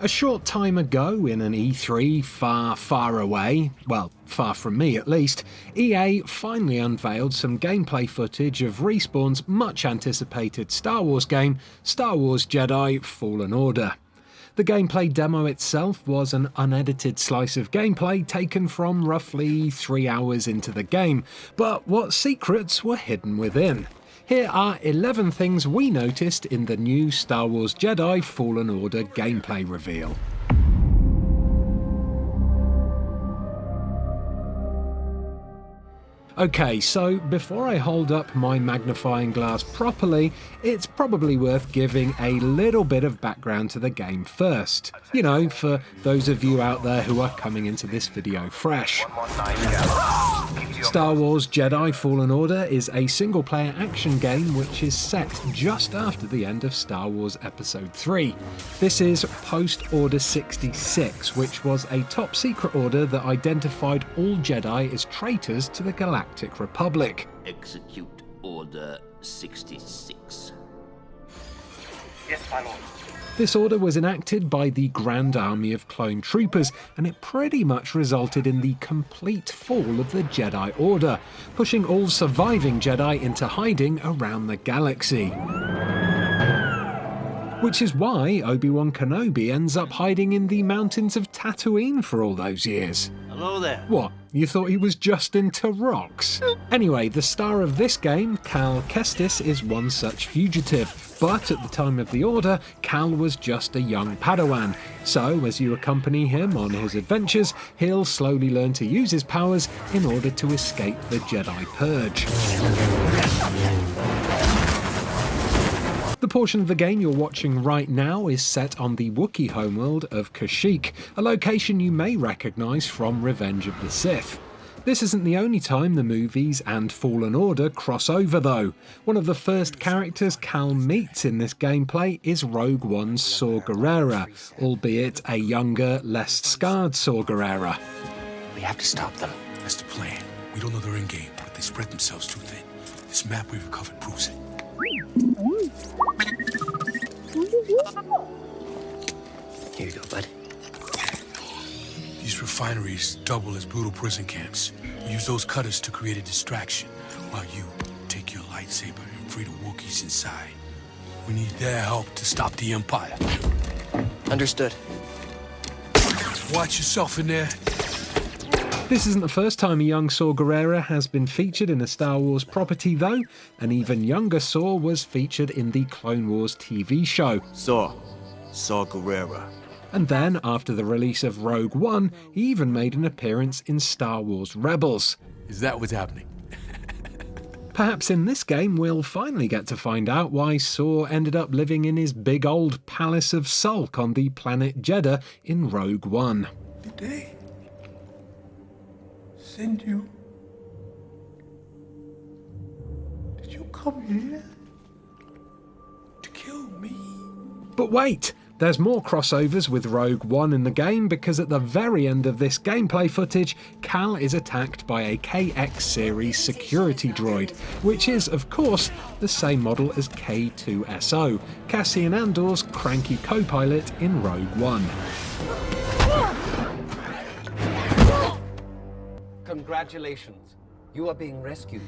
A short time ago in an E3 far, far away, well, far from me at least, EA finally unveiled some gameplay footage of Respawn's much anticipated Star Wars game, Star Wars Jedi Fallen Order. The gameplay demo itself was an unedited slice of gameplay taken from roughly 3 hours into the game, but what secrets were hidden within? Here are 11 things we noticed in the new Star Wars Jedi Fallen Order gameplay reveal. Okay, so before I hold up my magnifying glass properly, it's probably worth giving a little bit of background to the game first. You know, for those of you out there who are coming into this video fresh. Star Wars Jedi Fallen Order is a single-player action game which is set just after the end of Star Wars Episode 3. This is post-Order 66, which was a top-secret order that identified all Jedi as traitors to the Galactic Republic. Execute Order 66. Yes, my lord. This order was enacted by the Grand Army of Clone Troopers, and it pretty much resulted in the complete fall of the Jedi Order, pushing all surviving Jedi into hiding around the galaxy. Which is why Obi-Wan Kenobi ends up hiding in the mountains of Tatooine for all those years. Hello there. What, you thought he was just into rocks? Anyway, the star of this game, Cal Kestis, is one such fugitive. But at the time of the order, Cal was just a young Padawan. So, as you accompany him on his adventures, he'll slowly learn to use his powers in order to escape the Jedi Purge. The portion of the game you're watching right now is set on the Wookiee homeworld of Kashyyyk, a location you may recognise from Revenge of the Sith. This isn't the only time the movies and Fallen Order cross over though. One of the first characters Cal meets in this gameplay is Rogue One's Saw Gerrera, albeit a younger, less scarred Saw Gerrera. We have to stop them. That's the plan. We don't know their endgame, but they spread themselves too thin. This map we've recovered proves it. Here you go, bud. These refineries double as brutal prison camps. We use those cutters to create a distraction, while you take your lightsaber and free the Wookiees inside. We need their help to stop the Empire. Understood. Watch yourself in there. This isn't the first time a young Saw Gerrera has been featured in a Star Wars property though. An even younger Saw was featured in the Clone Wars TV show. Saw Gerrera. And then, after the release of Rogue One, he even made an appearance in Star Wars Rebels. Is that what's happening? Perhaps in this game we'll finally get to find out why Saw ended up living in his big old palace of Sulk on the planet Jeddah in Rogue One. Did they send you? Did you come here to kill me? But wait! There's more crossovers with Rogue One in the game because at the very end of this gameplay footage, Cal is attacked by a KX series security droid, which is, of course, the same model as K2SO, Cassian Andor's cranky co-pilot in Rogue One. Congratulations, you are being rescued.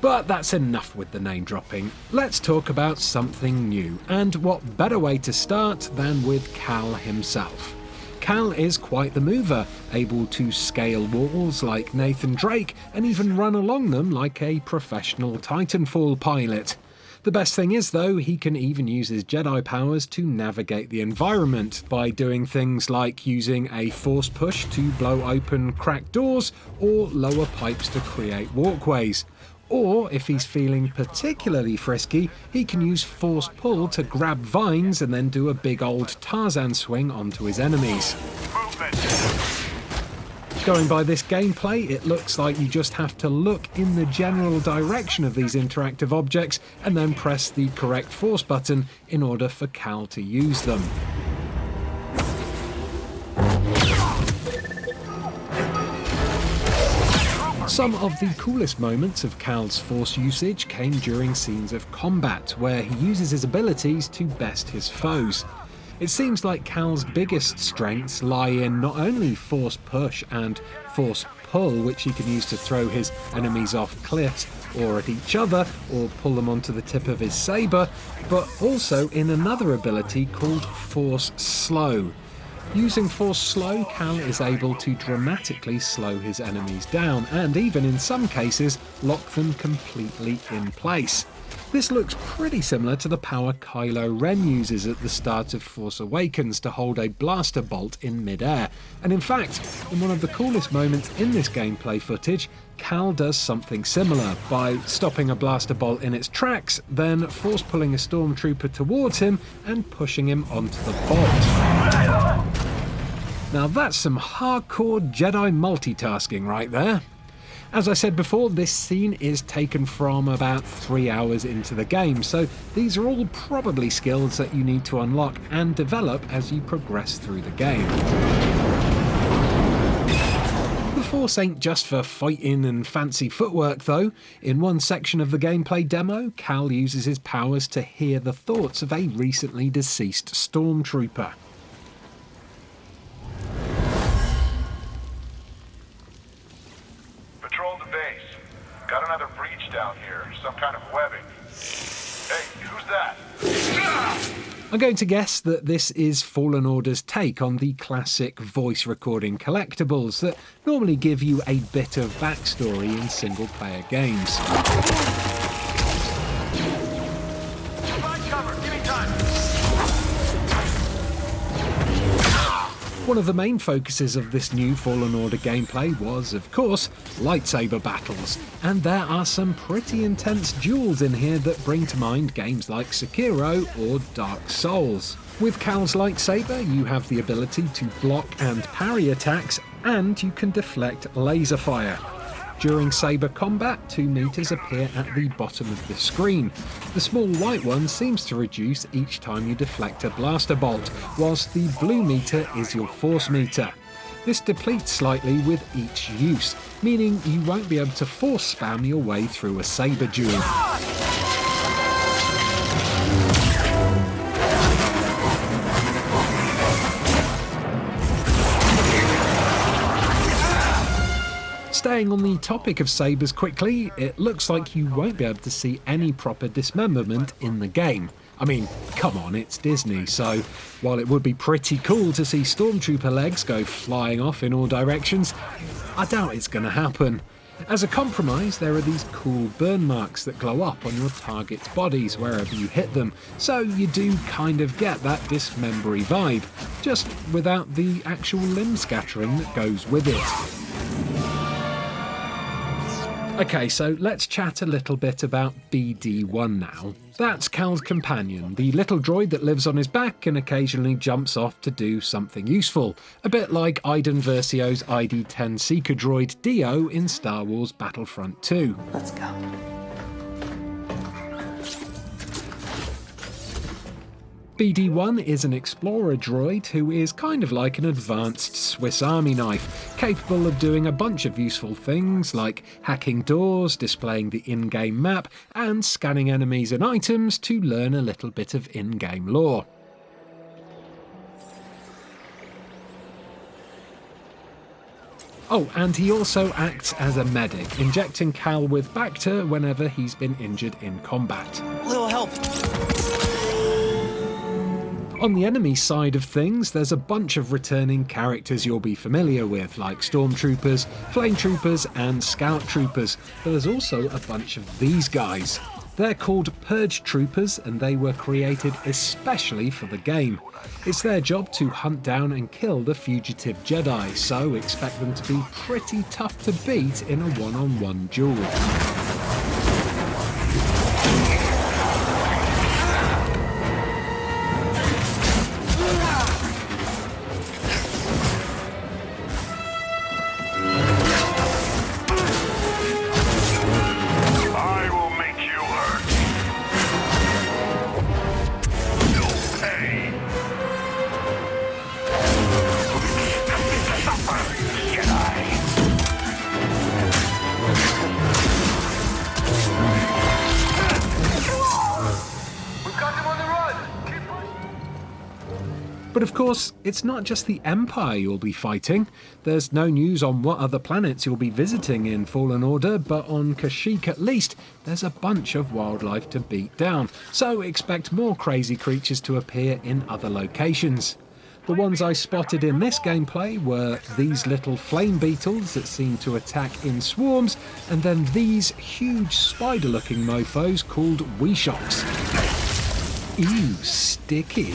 But that's enough with the name dropping. Let's talk about something new, and what better way to start than with Cal himself. Cal is quite the mover, able to scale walls like Nathan Drake and even run along them like a professional Titanfall pilot. The best thing is though, he can even use his Jedi powers to navigate the environment by doing things like using a force push to blow open cracked doors or lower pipes to create walkways. Or, if he's feeling particularly frisky, he can use force pull to grab vines and then do a big old Tarzan swing onto his enemies. Going by this gameplay, it looks like you just have to look in the general direction of these interactive objects and then press the correct force button in order for Cal to use them. Some of the coolest moments of Cal's force usage came during scenes of combat, where he uses his abilities to best his foes. It seems like Cal's biggest strengths lie in not only force push and force pull, which he can use to throw his enemies off cliffs or at each other, or pull them onto the tip of his saber, but also in another ability called Force Slow. Using Force Slow, Cal is able to dramatically slow his enemies down, and even in some cases, lock them completely in place. This looks pretty similar to the power Kylo Ren uses at the start of Force Awakens to hold a blaster bolt in mid-air. And in fact, in one of the coolest moments in this gameplay footage, Cal does something similar by stopping a blaster bolt in its tracks, then force pulling a stormtrooper towards him and pushing him onto the bolt. Now that's some hardcore Jedi multitasking right there. As I said before, this scene is taken from about 3 hours into the game, so these are all probably skills that you need to unlock and develop as you progress through the game. The Force ain't just for fighting and fancy footwork though. In one section of the gameplay demo, Cal uses his powers to hear the thoughts of a recently deceased stormtrooper. Patrol the base. Got another breach down here. Some kind of webbing. Hey, who's that? I'm going to guess that this is Fallen Order's take on the classic voice recording collectibles that normally give you a bit of backstory in single-player games. Find cover. Give me time. One of the main focuses of this new Fallen Order gameplay was, of course, lightsaber battles, and there are some pretty intense duels in here that bring to mind games like Sekiro or Dark Souls. With Cal's lightsaber, you have the ability to block and parry attacks, and you can deflect laser fire. During saber combat, 2 meters appear at the bottom of the screen. The small white one seems to reduce each time you deflect a blaster bolt, whilst the blue meter is your force meter. This depletes slightly with each use, meaning you won't be able to force spam your way through a saber duel. Staying on the topic of sabers quickly, it looks like you won't be able to see any proper dismemberment in the game. I mean, come on, it's Disney, so while it would be pretty cool to see stormtrooper legs go flying off in all directions, I doubt it's going to happen. As a compromise, there are these cool burn marks that glow up on your target's bodies wherever you hit them, so you do kind of get that dismembery vibe, just without the actual limb scattering that goes with it. Okay, so let's chat a little bit about BD-1 now. That's Cal's companion, the little droid that lives on his back and occasionally jumps off to do something useful. A bit like Iden Versio's ID-10 Seeker droid Dio in Star Wars Battlefront 2. Let's go. BD-1 is an explorer droid who is kind of like an advanced Swiss Army knife, capable of doing a bunch of useful things like hacking doors, displaying the in-game map, and scanning enemies and items to learn a little bit of in-game lore. Oh, and he also acts as a medic, injecting Cal with Bacta whenever he's been injured in combat. Little help. On the enemy side of things, there's a bunch of returning characters you'll be familiar with, like Stormtroopers, Flame Troopers, and Scout Troopers, but there's also a bunch of these guys. They're called Purge Troopers, and they were created especially for the game. It's their job to hunt down and kill the fugitive Jedi, so expect them to be pretty tough to beat in a one-on-one duel. I will make you hurt. You'll pay. Suffer, Jedi. But of course, it's not just the Empire you'll be fighting. There's no news on what other planets you'll be visiting in Fallen Order, but on Kashyyyk at least, there's a bunch of wildlife to beat down, so expect more crazy creatures to appear in other locations. The ones I spotted in this gameplay were these little flame beetles that seem to attack in swarms, and then these huge spider-looking mofos called Weeshocks. Ew, sticky.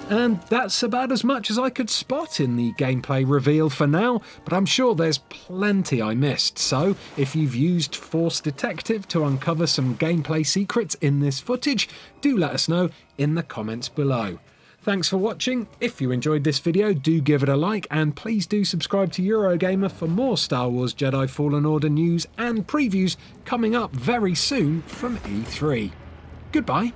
And that's about as much as I could spot in the gameplay reveal for now, but I'm sure there's plenty I missed, so if you've used Force Detective to uncover some gameplay secrets in this footage, do let us know in the comments below. Thanks for watching. If you enjoyed this video, do give it a like, and please do subscribe to Eurogamer for more Star Wars Jedi Fallen Order news and previews coming up very soon from E3. Goodbye.